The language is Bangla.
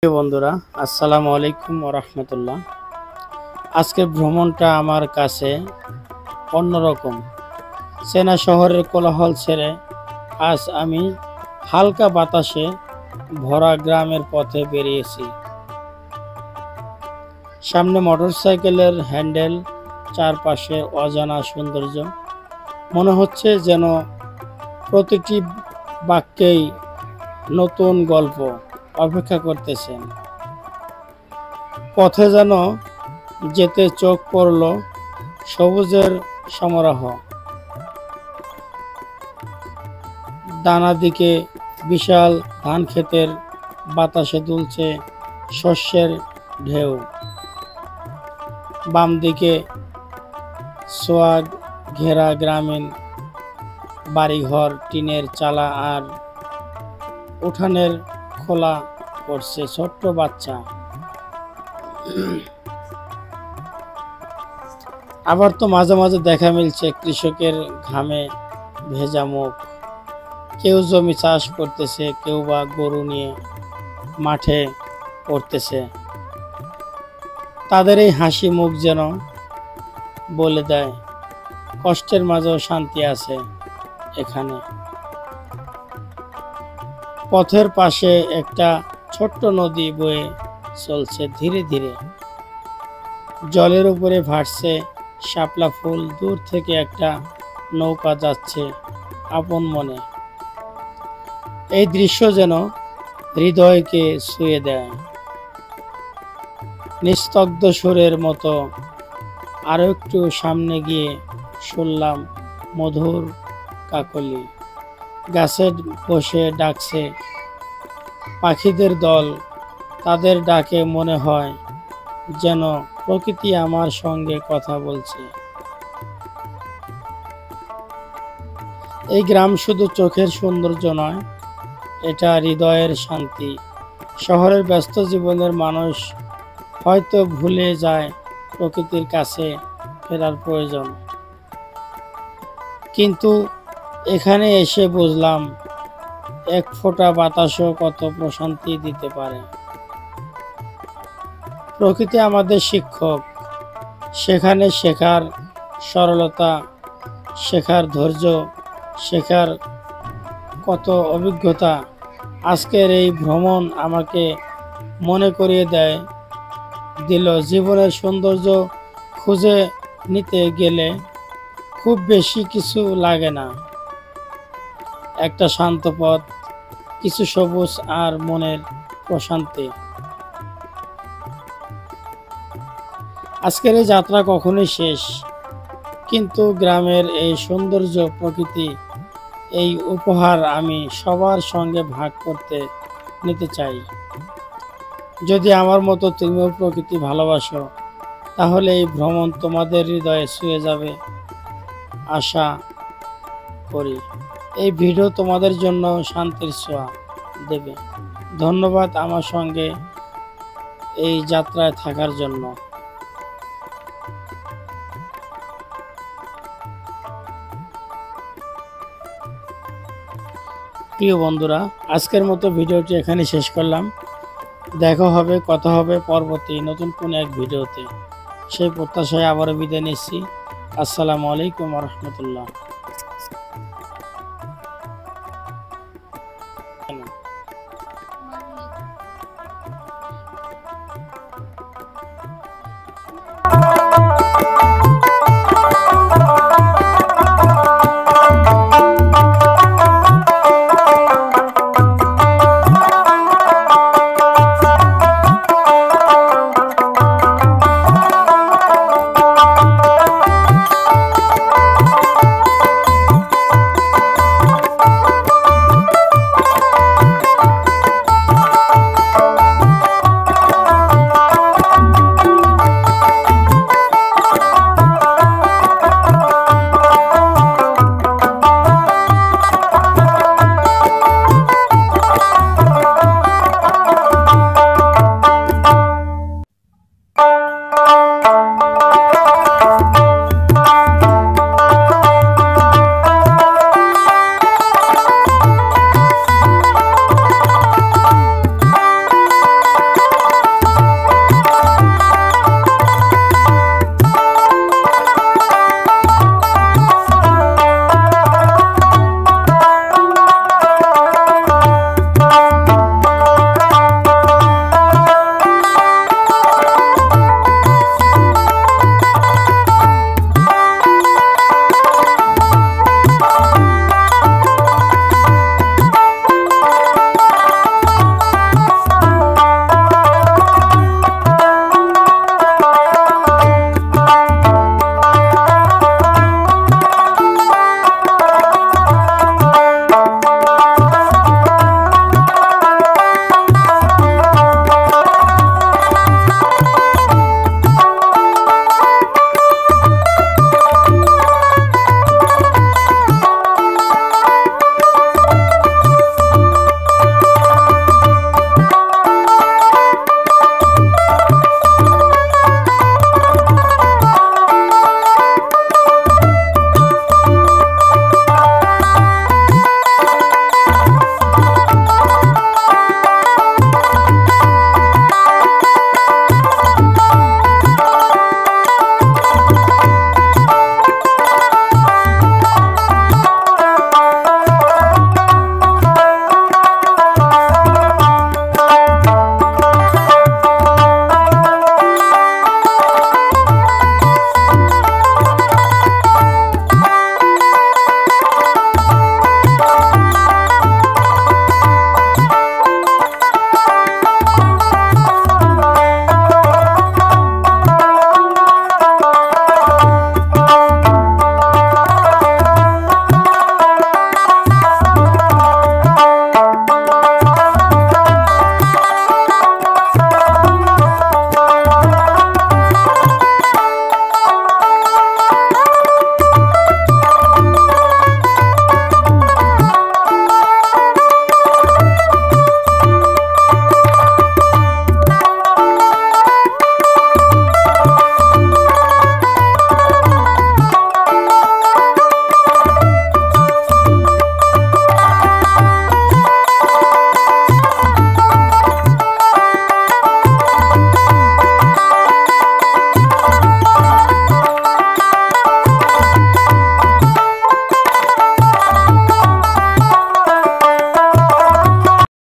প্রিয় বন্ধুরা, আসসালামু আলাইকুম ওয়া রাহমাতুল্লাহ। আজকের ভ্রমণটা আমার কাছে অন্যরকম। চেনা শহরের কোলাহল ছেড়ে আজ আমি হালকা বাতাসে ভরা গ্রামের পথে বেরিয়েছি। সামনে মোটরসাইকেলের হ্যান্ডেল, চারপাশে অজানা সৌন্দর্য। মনে হচ্ছে যেন প্রতিটি বাক্যেই নতুন গল্প অপেক্ষা করতেছেন। পথে যেন যেতে চোখ পড়ল সবুজের সমারোহ। ডানা দিকে বিশাল ধান ক্ষেতের বাতাসে দুলছে শস্যের ঢেউ, বাম দিকে সোয়াগ ঘেরা গ্রামীণ বাড়িঘর, টিনের চালা, আর উঠানের খোলা করছে ছোট্ট বাচ্চা। আবার তো মাঝে মাঝে দেখা মিলছে কৃষকের ঘামে ভেজা মুখ। কেউ জমি চাষ করতেছে, কেউ বা গরু নিয়ে মাঠে পড়তেছে। তাদের এই হাসি মুখ যেন বলে দেয় কষ্টের মাঝেও শান্তি আছে এখানে। পথের পাশে একটা ছোট্ট নদী বয়ে চলছে ধীরে ধীরে। জলের উপরে ভাসছে শাপলা ফুল। দূর থেকে একটা নৌকা যাচ্ছে আপন মনে। এই দৃশ্য যেন হৃদয়কে ছুঁয়ে দেয়। নিস্তব্ধ সুরের মতো আরো একটু সামনে গিয়ে শুনলাম মধুর কাকলি। গাছে বসে ডাকছে পাখিদের দল। তাদের ডাকে মনে হয় যেন প্রকৃতি আমার সঙ্গে কথা বলছে। এই গ্রাম শুধু চোখের সৌন্দর্য নয়, এটা হৃদয়ের শান্তি। শহরের ব্যস্ত জীবনের মানুষ হয়তো ভুলে যায় প্রকৃতির কাছে ফেরার প্রয়োজন, কিন্তু এখানে এসে বুঝলাম এক ফোঁটা বাতাসও কত প্রশান্তি দিতে পারে। প্রকৃতি আমাদের শিক্ষক। সেখানে শেখার সরলতা, শেখার ধৈর্য, শেখার কত অভিজ্ঞতা। আজকের এই ভ্রমণ আমাকে মনে করিয়ে দিল জীবনের সৌন্দর্য খুঁজে নিতে গেলে খুব বেশি কিছু লাগে না। একটা শান্ত পথ, কিছু সবুজ, আর মনের প্রশান্তি। আজকের এই যাত্রা কখনোই শেষ, কিন্তু গ্রামের এই সৌন্দর্য, প্রকৃতি, এই উপহার আমি সবার সঙ্গে ভাগ করতে নিতে চাই। যদি আমার মতো তুমিও প্রকৃতি ভালোবাসো, তাহলে এই ভ্রমণ তোমাদের হৃদয়ে ছুঁয়ে যাবে আশা করি। এই ভিডিও তোমাদের জন্য শান্তির ছোঁয়া দেবে। ধন্যবাদ আমার সঙ্গে এই যাত্রায় থাকার জন্য। প্রিয় বন্ধুরা, আজকের মতো ভিডিওটি এখানে শেষ করলাম। দেখা হবে, কথা হবে পরবর্তী নতুন কোনো এক ভিডিওতে। সেই প্রত্যাশায় আবারও বিদায় নিচ্ছি। আসসালামু আলাইকুম ওয়া রাহমাতুল্লাহ।